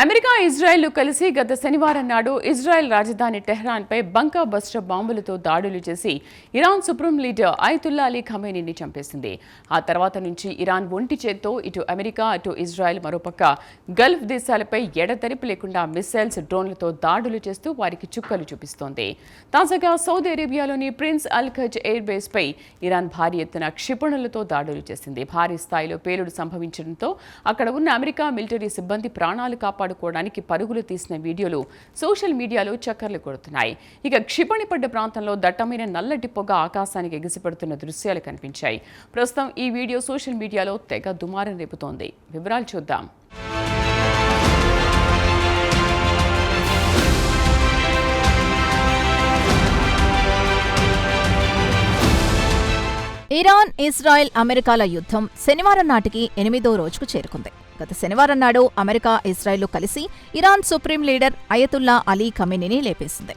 America, Israel కలిసి గత శనివారం నాడు ఇజ్రాయెల్ రాజధాని టెహ్రాన్పై బంకా బస్టర్ బాంబులతో దాడులు చేసి Iran supreme leader Ayatollah Ali ఖమేనీని చంపేసింది. ఆ తర్వాత నుంచి ఇరాన్ ఒంటి చేత్తో ఇటు అమెరికా, అటు ఇజ్రాయెల్ మరోపక్క గల్ఫ్ దేశాలపై ఎడతెరిపి లేకుండా మిస్సైల్స్, డ్రోన్లతో దాడులు చేస్తూ వారికి చుక్కలు చూపిస్తోంది. తాజాగా సౌదీ అరేబియాలోని ప్రిన్స్ అల్ ఖజ్ ఎయిర్ బేస్ పై ఇరాన్ భారీ ఎత్తున క్షిపణులతో దాడులు చేసింది. భారీ స్థాయిలో పేలుడు సంభవించడంతో అక్కడ ఉన్న అమెరికా మిలిటరీ సిబ్బంది ప్రాణాలు కాపాడుకోవడానికి పరుగులు తీసిన వీడియోలు సోషల్ మీడియాలో చక్కర్లు కొడుతున్నాయి. ఇక క్షిపణి పడ్డ ప్రాంతంలో దట్టమైన నల్లటి పొగ ఆకాశానికి ఎగిసిపడుతున్న దృశ్యాలు కనిపించాయి. ప్రస్తుతం ఈ వీడియో సోషల్ మీడియాలో తెగ దుమారం రేపుతోంది. వివరాలు చూద్దాం. ఇరాన్, ఇజ్రాయెల్, అమెరికాల యుద్ధం శనివారం నాటికి 8వ రోజుకు చేరుకుంది. గత శనివారం నాడు అమెరికా, ఇజ్రాయెల్ కలిసి Iran supreme leader Ayatollah Ali ఖమేనీని లేపేసింది.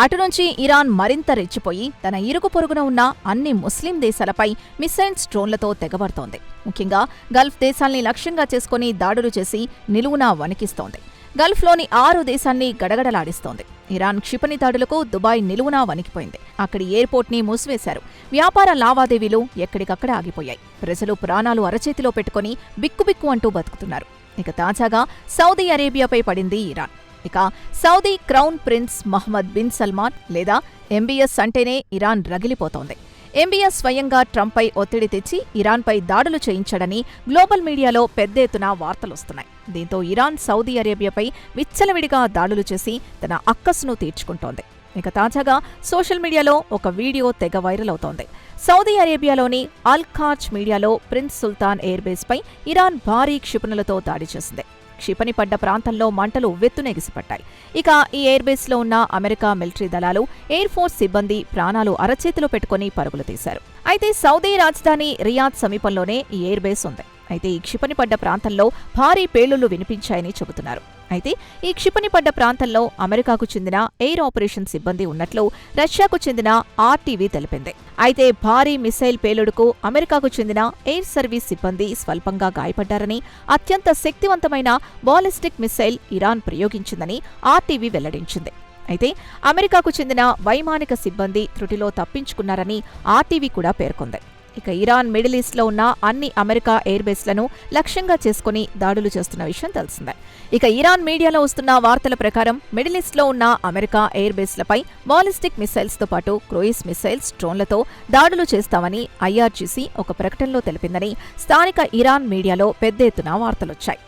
అటు నుంచి ఇరాన్ మరింత రెచ్చిపోయి తన ఇరుగు పొరుగున ఉన్న అన్ని ముస్లిం దేశాలపై మిస్సైల్స్, డ్రోన్లతో తెగబడుతోంది. ముఖ్యంగా గల్ఫ్ దేశాల్ని లక్ష్యంగా చేసుకుని దాడులు చేసి నిలువునా వణికిస్తోంది. గల్ఫ్లోని 6 దేశాన్ని గడగడలాడిస్తోంది. ఇరాన్ క్షిపణి దాడులకు దుబాయ్ నిలువునా వణికిపోయింది. అక్కడి ఎయిర్పోర్ట్ని మూసివేశారు. వ్యాపార లావాదేవీలు ఎక్కడికక్కడ ఆగిపోయాయి. ప్రజలు ప్రాణాలు అరచేతిలో పెట్టుకుని బిక్కుబిక్కు అంటూ బతుకుతున్నారు. ఇక తాజాగా సౌదీ అరేబియాపై పడింది ఇరాన్. ఇక Saudi crown prince Mohammed bin Salman లేదా ఎంబీఎస్ అంటేనే ఇరాన్ రగిలిపోతోంది. ఎంబీఎస్ స్వయంగా ట్రంప్పై ఒత్తిడి తెచ్చి ఇరాన్పై దాడులు చేయించాడని గ్లోబల్ మీడియాలో పెద్ద ఎత్తున వార్తలొస్తున్నాయి. దీంతో ఇరాన్ సౌదీ అరేబియాపై విచ్చలవిడిగా దాడులు చేసి తన అక్కసును తీర్చుకుంటోంది. ఇక తాజాగా సోషల్ మీడియాలో ఒక వీడియో తెగ వైరల్ అవుతోంది. సౌదీ అరేబియాలోని అల్ ఖాజ్ మీడియాలో ప్రిన్స్ సుల్తాన్ ఎయిర్ బేస్పై ఇరాన్ భారీ క్షిపణులతో దాడి చేసింది. క్షిపణి పడ్డ ప్రాంతంలో మంటలు ఉవ్వెత్తునెగిసిపట్టాయి. ఇక ఈ ఎయిర్ బేస్లో ఉన్న అమెరికా మిలిటరీ దళాలు, ఎయిర్ ఫోర్స్ సిబ్బంది ప్రాణాలు అరచేతిలో పెట్టుకుని పరుగులు తీశారు. అయితే సౌదీ రాజధాని రియాద్ సమీపంలోనే ఈ ఎయిర్ బేస్ ఉంది. అయితే ఈ క్షిపణి పడ్డ ప్రాంతంలో భారీ పేలుళ్లు వినిపించాయని చెబుతున్నారు. అయితే ఈ క్షిపణి పడ్డ ప్రాంతంలో అమెరికాకు చెందిన ఎయిర్ ఆపరేషన్ సిబ్బంది ఉన్నట్లు రష్యాకు చెందిన ఆర్టీవీ తెలిపింది. అయితే భారీ మిసైల్ పేలుడుకు అమెరికాకు చెందిన ఎయిర్ సర్వీస్ సిబ్బంది స్వల్పంగా గాయపడ్డారని, అత్యంత శక్తివంతమైన బాలిస్టిక్ మిసైల్ ఇరాన్ ప్రయోగించిందని ఆర్టీవీ వెల్లడించింది. అయితే అమెరికాకు చెందిన వైమానిక సిబ్బంది త్రుటిలో తప్పించుకున్నారని ఆర్టీవీ కూడా పేర్కొంది. ఇక ఇరాన్ మిడిల్ ఈస్ట్లో ఉన్న అన్ని అమెరికా ఎయిర్ బేస్లను లక్ష్యంగా చేసుకుని దాడులు చేస్తున్న విషయం తెలిసిందే. ఇక ఇరాన్ మీడియాలో వస్తున్న వార్తల ప్రకారం మిడిల్ ఈస్ట్లో ఉన్న అమెరికా ఎయిర్ బేస్లపై బాలిస్టిక్ మిసైల్స్తో పాటు క్రూయిజ్ మిసైల్స్, డ్రోన్లతో దాడులు చేస్తామని ఐఆర్జీసీ ఒక ప్రకటనలో తెలిపిందని స్థానిక ఇరాన్ మీడియాలో పెద్ద ఎత్తున వార్తలొచ్చాయి.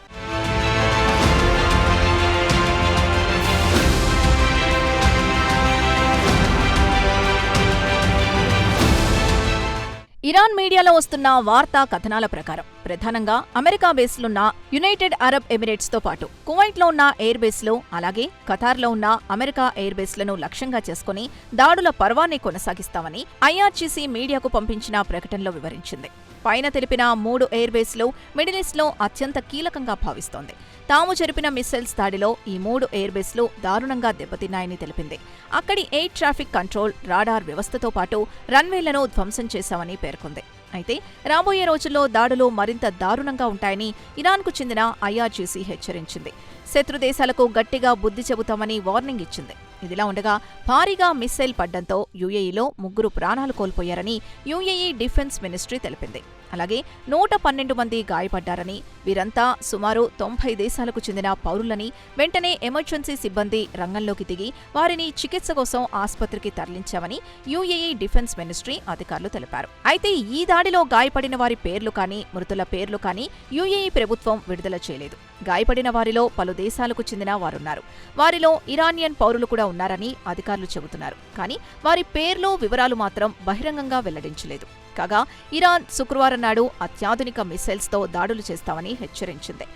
ఇరాన్ మీడియాలో వస్తున్న వార్తా కథనాల ప్రకారం ప్రధానంగా అమెరికా బేస్లున్న యునైటెడ్ అరబ్ ఎమిరేట్స్తో పాటు కువైట్లో ఉన్న ఎయిర్ బేస్లు, అలాగే ఖతార్లో ఉన్న అమెరికా ఎయిర్ బేస్లను లక్ష్యంగా చేసుకుని దాడుల పర్వాన్ని కొనసాగిస్తామని ఐఆర్జీసీ మీడియాకు పంపించిన ప్రకటనలో వివరించింది. పైన తెలిపిన 3 ఎయిర్ బేస్లు మిడిల్ ఈస్ట్లో అత్యంత కీలకంగా భావిస్తోంది. తాము జరిపిన మిస్సైల్స్ దాడిలో ఈ 3 ఎయిర్ బేస్లు దారుణంగా దెబ్బతిన్నాయని తెలిపింది. అక్కడి ఎయిర్ ట్రాఫిక్ కంట్రోల్, రాడార్ వ్యవస్థతో పాటు రన్వేలను ధ్వంసం చేశామని పేర్కొంది. అయితే రాబోయే రోజుల్లో దాడులు మరింత దారుణంగా ఉంటాయని ఇరాన్కు చెందిన ఐఆర్జీసీ హెచ్చరించింది. శత్రు దేశాలకు గట్టిగా బుద్ధి చెబుతామని వార్నింగ్ ఇచ్చింది. ఇదిలా ఉండగా భారీగా మిస్సైల్ పడ్డంతో యూఏఈలో 3 ప్రాణాలు కోల్పోయారని యూఏఈ డిఫెన్స్ మినిస్ట్రీ తెలిపింది. అలాగే 112 మంది గాయపడ్డారని, వీరంతా సుమారు 90 దేశాలకు చెందిన పౌరులని, వెంటనే ఎమర్జెన్సీ సిబ్బంది రంగంలోకి దిగి వారిని చికిత్స కోసం ఆస్పత్రికి తరలించామని యూఏఈ డిఫెన్స్ మినిస్ట్రీ అధికారులు తెలిపారు. అయితే ఈ దాడిలో గాయపడిన వారి పేర్లు కానీ, మృతుల పేర్లు కానీ యూఏఈ ప్రభుత్వం విడుదల చేయలేదు. గాయపడిన వారిలో పలు దేశాలకు చెందిన వారున్నారు. వారిలో ఇరానియన్ పౌరులు కూడా ఉన్నారని అధికారులు చెబుతున్నారు. కానీ వారి పేర్లు, వివరాలు మాత్రం బహిరంగంగా వెల్లడించలేదు. కాగా ఇరాన్ శుక్రవారం నాడు అత్యాధునిక మిసైల్స్తో దాడులు చేస్తామని హెచ్చరించింది.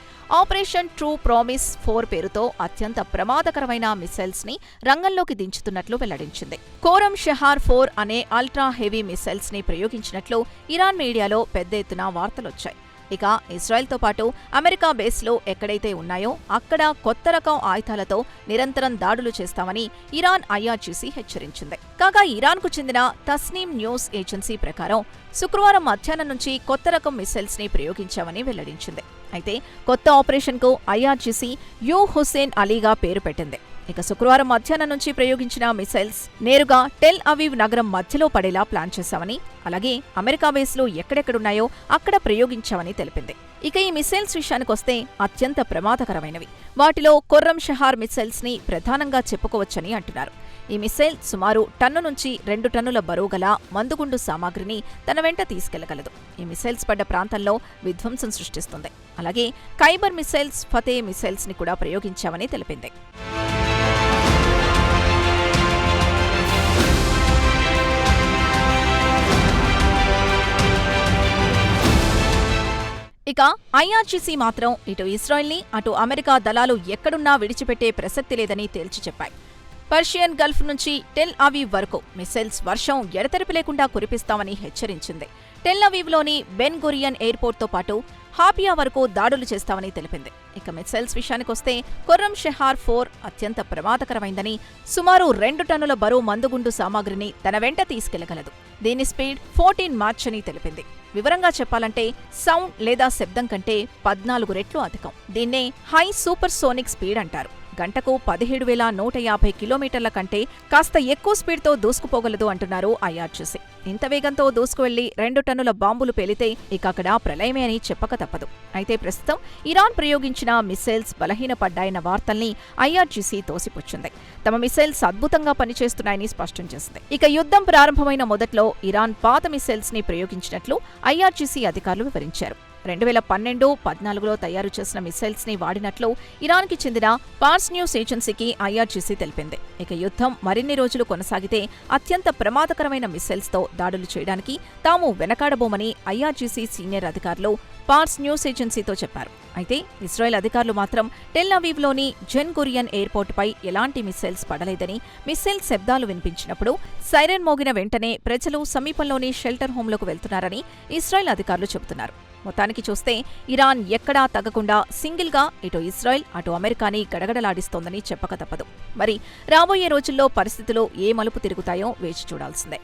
ఆపరేషన్ ట్రూ ప్రామిస్ 4 పేరుతో అత్యంత ప్రమాదకరమైన మిసైల్స్ని రంగంలోకి దించుతున్నట్లు వెల్లడించింది. కోరం షెహార్ 4 అనే అల్ట్రా హెవీ మిసైల్స్ని ప్రయోగించినట్లు ఇరాన్ మీడియాలో పెద్ద ఎత్తున వార్తలొచ్చాయి. ఇక ఇజ్రాయెల్తో పాటు అమెరికా బేస్లు ఎక్కడైతే ఉన్నాయో అక్కడ కొత్త రకం ఆయుధాలతో నిరంతరం దాడులు చేస్తామని ఇరాన్ ఐఆర్జీసీ హెచ్చరించింది. కాగా ఇరాన్కు చెందిన తస్నీం న్యూస్ ఏజెన్సీ ప్రకారం శుక్రవారం మధ్యాహ్నం నుంచి కొత్త రకం మిసైల్స్ ని ప్రయోగించామని వెల్లడించింది. అయితే కొత్త ఆపరేషన్కు ఐఆర్జీసీ యూ హుస్సేన్ అలీగా పేరు పెట్టింది. ఇక శుక్రవారం మధ్యాహ్నం నుంచి ప్రయోగించిన మిసైల్స్ నేరుగా టెల్ అవీవ్ నగరం మధ్యలో పడేలా ప్లాన్ చేశామని, అలాగే అమెరికా బేస్లు ఎక్కడెక్కడున్నాయో అక్కడ ప్రయోగించామని తెలిపింది. ఇక ఈ మిసైల్స్ విషయానికొస్తే అత్యంత ప్రమాదకరమైనవి. వాటిలో ఖుర్రం షహార్ మిసైల్స్ ని ప్రధానంగా చెప్పుకోవచ్చని అంటున్నారు. ఈ మిసైల్ సుమారు టన్ను నుంచి 2 టన్నుల బరువుగల మందుగుండు సామాగ్రిని తన వెంట తీసుకెళ్లగలదు. ఈ మిసైల్స్ పడ్డ ప్రాంతంలో విధ్వంసం సృష్టిస్తుంది. అలాగే ఖైబర్ మిసైల్స్, ఫతే మిసైల్స్ ని కూడా ప్రయోగించామని తెలిపింది. ఇక ఐఆర్జీసీ మాత్రం ఇటు ఇజ్రాయెల్ని అటు అమెరికా దళాలు ఎక్కడున్నా విడిచిపెట్టే ప్రసక్తి లేదని తేల్చి చెప్పాయి. పర్షియన్ గల్ఫ్ నుంచి టెల్ అవీవ్ వరకు మిసైల్స్ వర్షం ఎడతెరిపి లేకుండా కురిపిస్తామని హెచ్చరించింది. టెల్ అవీవ్లోని బెన్ గురియన్ ఎయిర్పోర్ట్తో పాటు హాపియా వరకు దాడులు చేస్తామని తెలిపింది. ఇక మిసైల్స్ విషయానికొస్తే ఖుర్రం షహార్ 4 అత్యంత ప్రమాదకరమైందని, సుమారు 2 టన్నుల బరువు మందుగుండు సామాగ్రిని తన వెంట తీసుకెళ్లగలదు. దీని స్పీడ్ 14 మాచ్ అని తెలిపింది. వివరంగా చెప్పాలంటే సౌండ్ లేదా శబ్దం కంటే 14 రెట్లు అధికం. దీన్నే హై సూపర్ సోనిక్ స్పీడ్ అంటారు. గంటకు 17,150 కిలోమీటర్ల కంటే కాస్త ఎక్కువ స్పీడ్తో దూసుకుపోగలదు అంటున్నారు ఐఆర్జీసీ. ఇంత వేగంతో దూసుకువెళ్లి 2 టన్నుల బాంబులు పేలితే ఇక అక్కడ ప్రళయమే అని చెప్పక తప్పదు. అయితే ప్రస్తుతం ఇరాన్ ప్రయోగించిన మిసైల్స్ బలహీనపడ్డాయన్న వార్తల్ని ఐఆర్జీసీ తోసిపుచ్చింది. తమ మిసైల్స్ అద్భుతంగా పనిచేస్తున్నాయని స్పష్టం చేసింది. ఇక యుద్ధం ప్రారంభమైన మొదట్లో ఇరాన్ పాత మిసైల్స్ ని ప్రయోగించినట్లు ఐఆర్జీసీ అధికారులు వివరించారు. 2012-14లో తయారు చేసిన మిసైల్స్ ని వాడినట్లు ఇరాన్కి చెందిన పార్స్ న్యూస్ ఏజెన్సీకి ఐఆర్జీసీ తెలిపింది. ఇక యుద్ధం మరిన్ని రోజులు కొనసాగితే అత్యంత ప్రమాదకరమైన మిసైల్స్తో దాడులు చేయడానికి తాము వెనకాడబోమని ఐఆర్జీసీ సీనియర్ అధికారులు పార్స్ న్యూస్ ఏజెన్సీతో చెప్పారు. అయితే ఇజ్రాయెల్ అధికారులు మాత్రం టెల్ అవీవ్లోని బెన్ గురియన్ ఎయిర్పోర్టుపై ఎలాంటి మిసైల్స్ పడలేదని, మిసైల్ శబ్దాలు వినిపించినప్పుడు సైరన్ మోగిన వెంటనే ప్రజలు సమీపంలోని షెల్టర్ హోంలోకి వెళ్తున్నారని ఇజ్రాయెల్ అధికారులు చెబుతున్నారు. మొత్తానికి చూస్తే ఇరాన్ ఎక్కడా తగ్గకుండా సింగిల్గా ఇటు ఇజ్రాయెల్ అటు అమెరికాని గడగడలాడిస్తోందని చెప్పక తప్పదు. మరి రాబోయే రోజుల్లో పరిస్థితులు ఏ మలుపు తిరుగుతాయో వేచి చూడాల్సిందే.